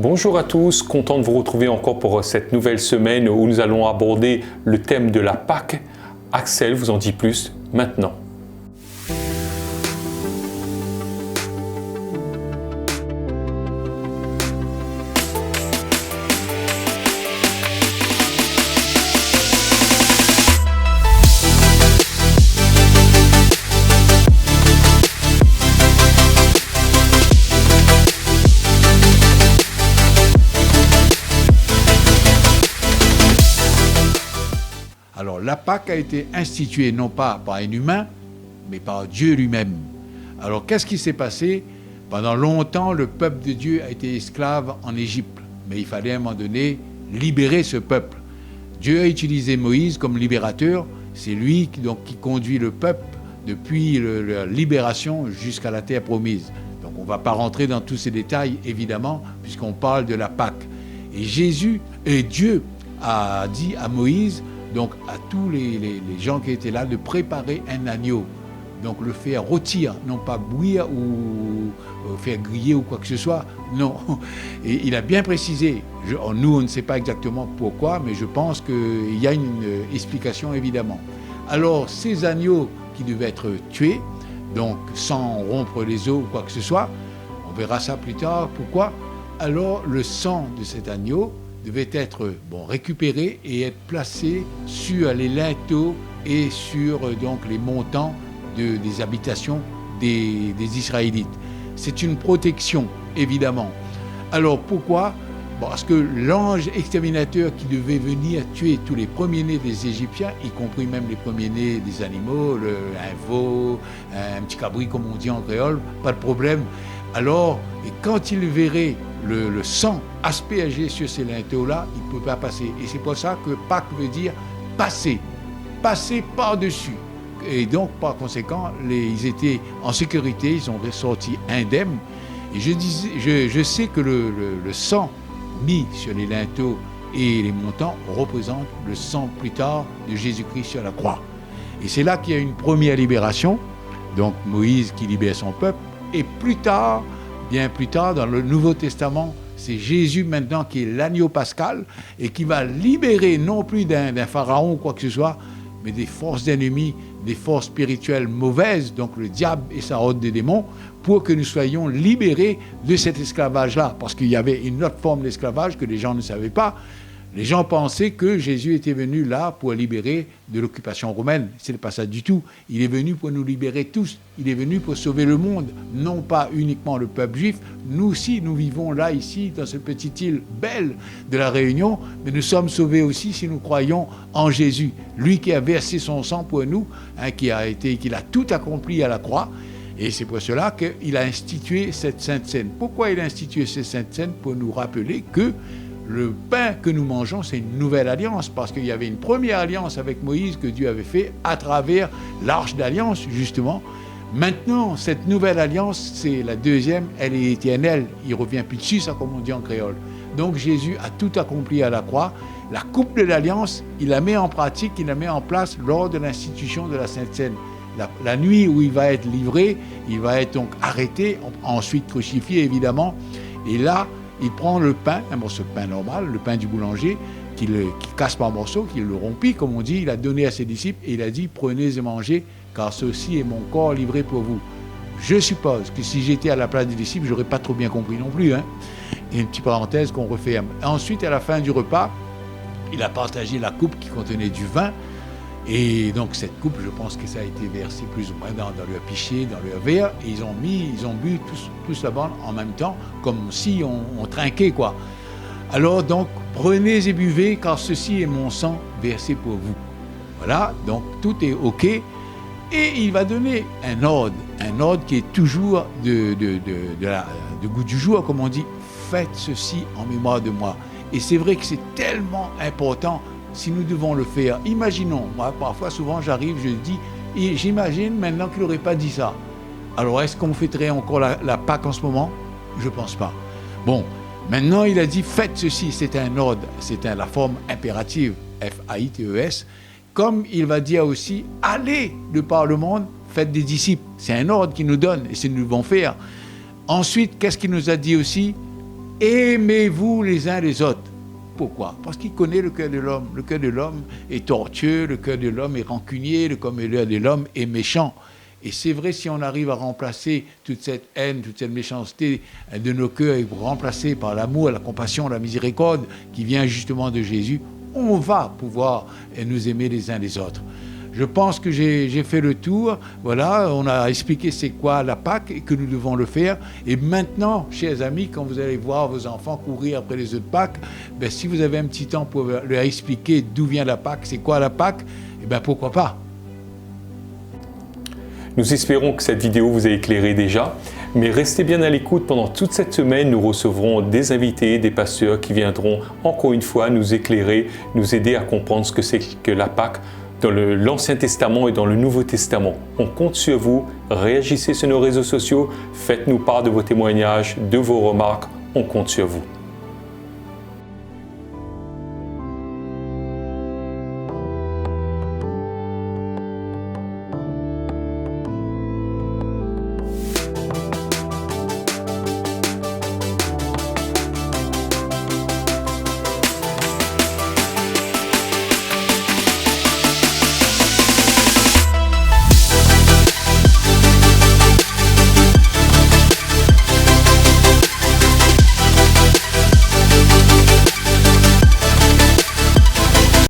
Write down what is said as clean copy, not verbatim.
Bonjour à tous, content de vous retrouver encore pour cette nouvelle semaine où nous allons aborder le thème de la Pâque. Axel vous en dit plus maintenant. Alors, la Pâque a été instituée non pas par un humain, mais par Dieu lui-même. Alors, qu'est-ce qui s'est passé? Pendant longtemps, le peuple de Dieu a été esclave en Égypte. Mais il fallait à un moment donné libérer ce peuple. Dieu a utilisé Moïse comme libérateur. C'est lui qui conduit le peuple depuis la libération jusqu'à la terre promise. Donc, on ne va pas rentrer dans tous ces détails, évidemment, puisqu'on parle de la Pâque. Et Dieu a dit à Moïse, donc à tous les gens qui étaient là, de préparer un agneau. Donc le faire rôtir, non pas bouillir ou faire griller ou quoi que ce soit, non. Et il a bien précisé, nous on ne sait pas exactement pourquoi, mais je pense qu'il y a une explication évidemment. Alors ces agneaux qui devaient être tués, donc sans rompre les os ou quoi que ce soit, on verra ça plus tard, pourquoi? Alors le sang de cet agneau devait être récupéré et être placé sur les linteaux et sur donc les montants des habitations des Israélites. C'est une protection, évidemment. Alors pourquoi? Parce que l'ange exterminateur qui devait venir tuer tous les premiers-nés des Égyptiens, y compris même les premiers-nés des animaux, un veau, un petit cabri comme on dit en créole, pas de problème. Alors, et quand il verrait le sang aspergé sur ces linteaux-là, il ne peut pas passer. Et c'est pour ça que Pâques veut dire passer, passer par-dessus. Et donc, par conséquent, ils étaient en sécurité, ils ont ressorti indemnes. Et je sais que le sang mis sur les linteaux et les montants représente le sang plus tard de Jésus-Christ sur la croix. Et c'est là qu'il y a une première libération, donc Moïse qui libère son peuple, et plus tard, bien plus tard, dans le Nouveau Testament, c'est Jésus maintenant qui est l'agneau pascal et qui va libérer non plus d'un pharaon ou quoi que ce soit, mais des forces d'ennemis, des forces spirituelles mauvaises, donc le diable et sa horde de démons, pour que nous soyons libérés de cet esclavage-là. Parce qu'il y avait une autre forme d'esclavage que les gens ne savaient pas. Les gens pensaient que Jésus était venu là pour libérer de l'occupation romaine. Ce n'est pas ça du tout. Il est venu pour nous libérer tous. Il est venu pour sauver le monde, non pas uniquement le peuple juif. Nous aussi, nous vivons là, ici, dans cette petite île belle de la Réunion, mais nous sommes sauvés aussi si nous croyons en Jésus. Lui qui a versé son sang pour nous, qu'il a tout accompli à la croix. Et c'est pour cela qu'il a institué cette Sainte Seine. Pourquoi il a institué cette Sainte Seine? Pour nous rappeler que le pain que nous mangeons, c'est une nouvelle alliance, parce qu'il y avait une première alliance avec Moïse que Dieu avait fait à travers l'arche d'alliance, justement. Maintenant, cette nouvelle alliance, c'est la deuxième, elle est éternelle. Il ne revient plus dessus, ça, comme on dit en créole. Donc Jésus a tout accompli à la croix. La coupe de l'alliance, il la met en pratique, il la met en place lors de l'institution de la Sainte Seine. La nuit où il va être livré, il va être donc arrêté, ensuite crucifié, évidemment. Et là, il prend le pain, un morceau de pain normal, le pain du boulanger, qu'il casse par morceaux, qu'il le rompit, comme on dit, il a donné à ses disciples et il a dit « Prenez et mangez, car ceci est mon corps livré pour vous ». Je suppose que si j'étais à la place des disciples, je n'aurais pas trop bien compris non plus. Et une petite parenthèse qu'on referme. Ensuite, à la fin du repas, il a partagé la coupe qui contenait du vin. Et donc cette coupe, je pense que ça a été versé plus ou moins dans leur pichet, dans leur verre, et ils ont bu tous là-bas en même temps, comme si on trinquait, quoi. Alors donc, prenez et buvez, car ceci est mon sang versé pour vous. Voilà, donc tout est OK. Et il va donner un ordre qui est toujours de goût du jour, comme on dit, faites ceci en mémoire de moi. Et c'est vrai que c'est tellement important. Si nous devons le faire, imaginons, moi parfois souvent j'arrive, je dis, et j'imagine maintenant qu'il n'aurait pas dit ça. Alors est-ce qu'on fêterait encore la Pâque en ce moment? Je ne pense pas. Bon, maintenant il a dit faites ceci, c'est un ordre, c'est la forme impérative, F-A-I-T-E-S, comme il va dire aussi, allez de par le monde, faites des disciples. C'est un ordre qu'il nous donne et c'est ce que nous devons faire. Ensuite, qu'est-ce qu'il nous a dit aussi? aimez-vous les uns les autres. Pourquoi? Parce qu'il connaît le cœur de l'homme. Le cœur de l'homme est tortueux, le cœur de l'homme est rancunier, le cœur de l'homme est méchant. Et c'est vrai, si on arrive à remplacer toute cette haine, toute cette méchanceté de nos cœurs et remplacer par l'amour, la compassion, la miséricorde qui vient justement de Jésus, on va pouvoir nous aimer les uns les autres. Je pense que j'ai fait le tour. Voilà, on a expliqué c'est quoi la Pâque et que nous devons le faire. Et maintenant, chers amis, quand vous allez voir vos enfants courir après les œufs de Pâques, ben, si vous avez un petit temps pour leur expliquer d'où vient la Pâque, c'est quoi la Pâque, eh ben, pourquoi pas. Nous espérons que cette vidéo vous a éclairé déjà, mais restez bien à l'écoute. Pendant toute cette semaine, nous recevrons des invités, des pasteurs qui viendront encore une fois nous éclairer, nous aider à comprendre ce que c'est que la Pâque dans l'Ancien Testament et dans le Nouveau Testament. On compte sur vous, réagissez sur nos réseaux sociaux, faites-nous part de vos témoignages, de vos remarques, on compte sur vous.